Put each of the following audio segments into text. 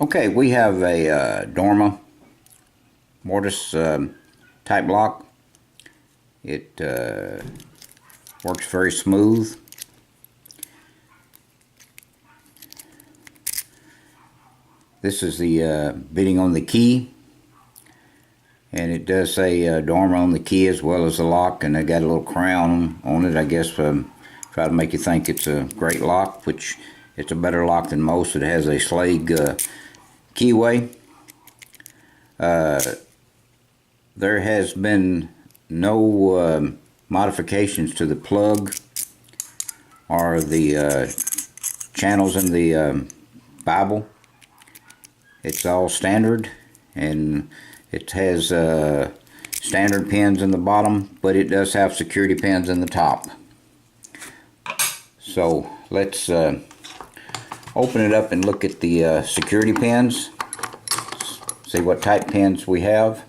Okay, we have a Dorma Mortice type lock. It works very smooth. This is the bitting on the key, and it does say Dorma on the key as well as the lock, and they got a little crown on it, I guess, try to make you think it's a great lock, which it's a better lock than most. It has a Schlage keyway. There has been no modifications to the plug or the channels in the Bible. It's all standard, and it has standard pins in the bottom, but it does have security pins in the top. So let's open it up and look at the security pins, see what type pins we have.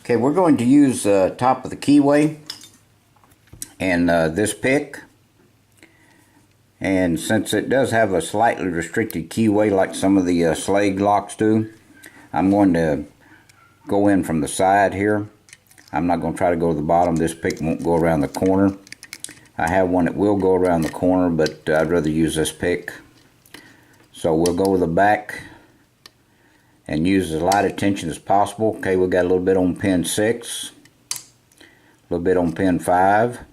Okay, we're going to use top of the keyway and this pick. And since it does have a slightly restricted keyway like some of the Schlage locks do, I'm going to go in from the side here. I'm not going to try to go to the bottom. This pick won't go around the corner. I have one that will go around the corner, but I'd rather use this pick. So we'll go to the back and use as light attention as possible. Okay, we got a little bit on pin 6, a little bit on pin 5, a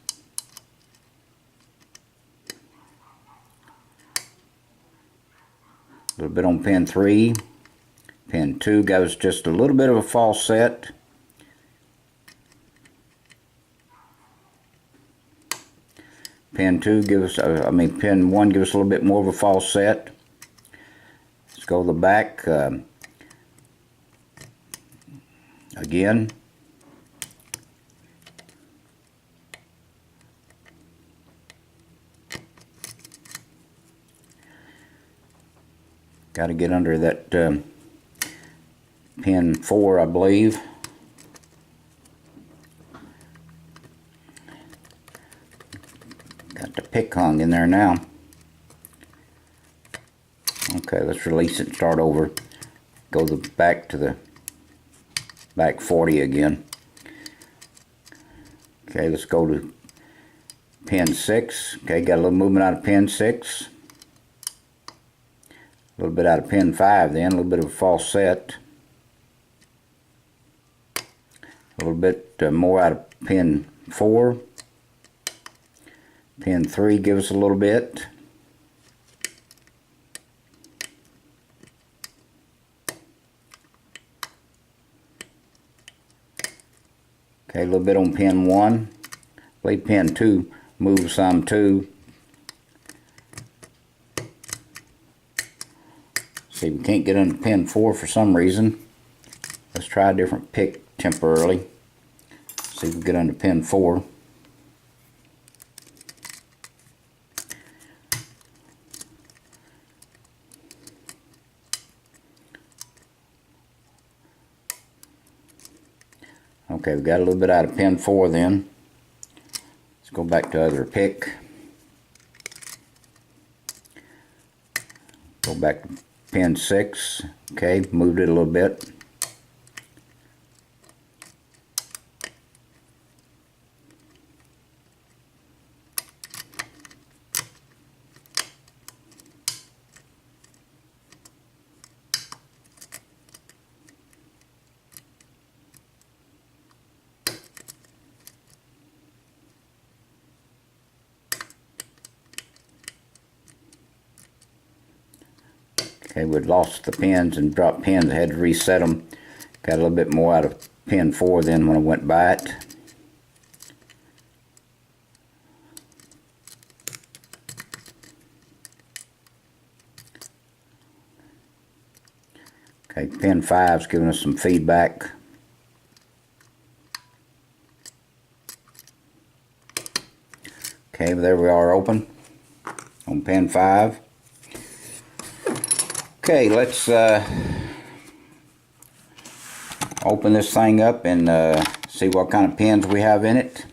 little bit on pin 3, pin 2 gives just a little bit of a false set, pin 2 gives, pin 1 gives us a little bit more of a false set. Let's go to the back. Again, got to get under that pin 4, I believe. Got the pick hung in there now. Okay, let's release it and start over. Go back to the back 40 again. Okay, let's go to pin 6. Okay, got a little movement out of pin 6. A little bit out of pin 5 then, a little bit of a false set. A little bit more out of pin 4. Pin 3 gives us a little bit. Okay, a little bit on pin 1. I believe pin 2 moves some too. See, we can't get under pin 4 for some reason. Let's try a different pick temporarily. See if we can get under pin 4. Okay, we've got a little bit out of pin 4 then. Let's go back to other pick. Go back to pin 6. Okay, moved it a little bit. Okay, we'd lost the pins and dropped pins. I had to reset them. Got a little bit more out of pin 4 then when I went by it. Okay, pin 5's giving us some feedback. Okay, there we are, open on pin 5. Okay, let's open this thing up and see what kind of pins we have in it.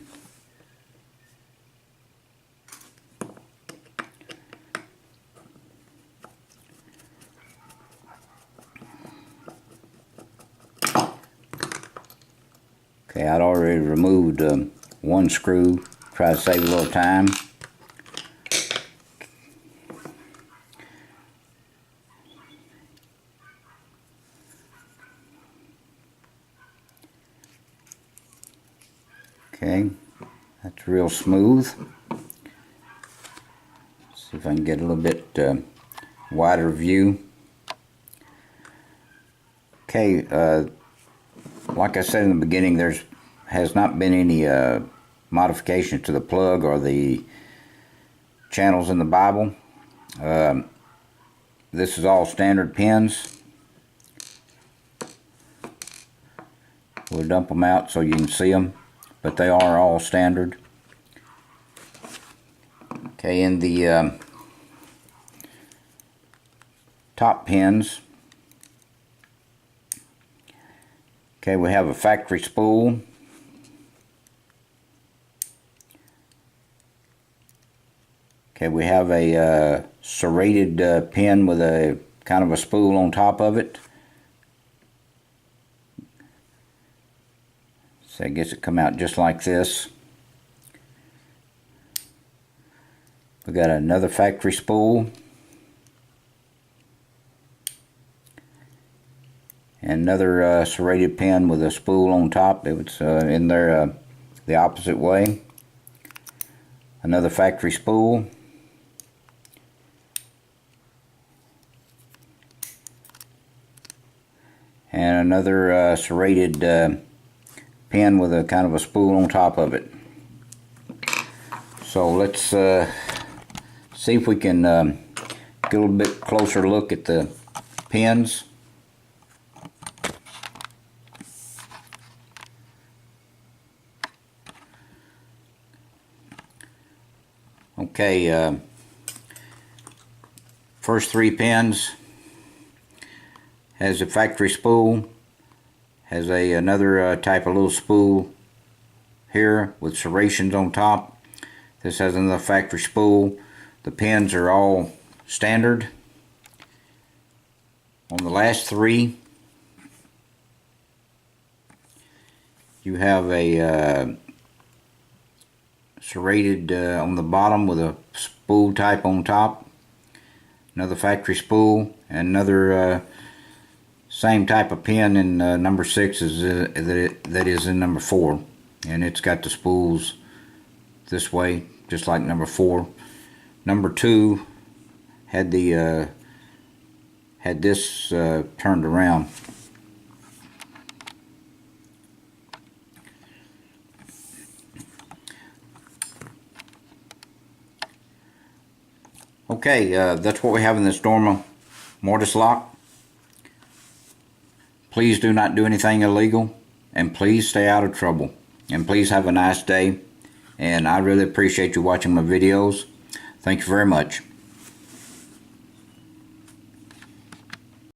Okay, I'd already removed one screw, try to save a little time. Okay, that's real smooth. See if I can get a little bit wider view. Okay, like I said in the beginning, has not been any modification to the plug or the channels in the Bible. This is all standard pins. We'll dump them out so you can see them, but they are all standard. Okay, in the top pins, okay, we have a factory spool. Okay, we have a serrated pin with a kind of a spool on top of it. So I guess it come out just like this. We got another factory spool. And another serrated pin with a spool on top. It was in there the opposite way. Another factory spool. And another serrated pin with a kind of a spool on top of it. So let's see if we can get a little bit closer look at the pins. Okay, first three pins has a factory spool, has another type of little spool here with serrations on top. This has another factory spool. The pins are all standard. On the last three, you have a serrated on the bottom with a spool type on top. Another factory spool, and another same type of pin in number 6 as that is in number 4, and it's got the spools this way just like number 4. Number 2 had the had this turned around. Okay, that's what we have in this Dorma Mortice lock. Please do not do anything illegal, and please stay out of trouble. And please have a nice day. And I really appreciate you watching my videos. Thank you very much.